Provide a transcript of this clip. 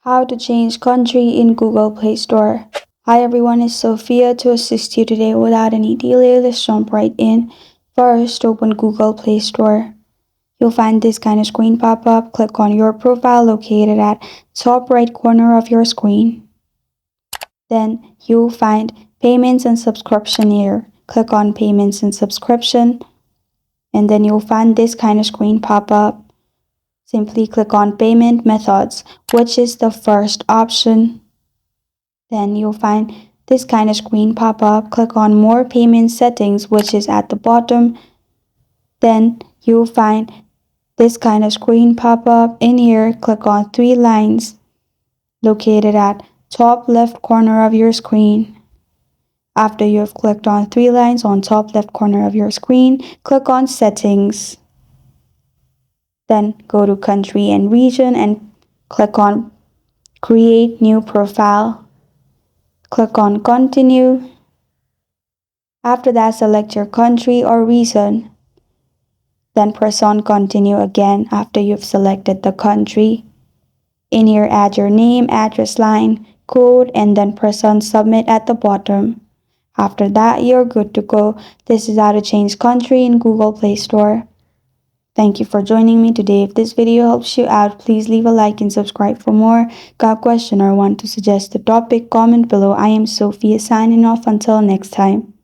How to change country in Google Play Store. Hi everyone, it's Sophia to assist you today. Without any delay, let's jump right in. First, open Google Play Store. You'll find this kind of screen pop up. Click on your profile located at top right corner of your screen. Then you'll find payments and subscription here. Click on payments and subscription. And then you'll find this kind of screen pop up. Simply click on payment methods, which is the first option. Then you'll find this kind of screen pop up. Click on more payment settings, which is at the bottom. Then you'll find this kind of screen pop up. In here, click on three lines located at top left corner of your screen. After you have clicked on three lines on top left corner of your screen, click on settings. Then go to country and region and click on create new profile. Click on continue. After that, select your country or region. Then press on continue again after you've selected the country. In here, add your name, address line, code, and then press on submit at the bottom. After that, you're good to go. This is how to change country in Google Play Store. Thank you for joining me today. If this video helps you out, please leave a like and subscribe for more. Got a question or want to suggest a topic? Comment below. I am Sophia signing off. Until next time.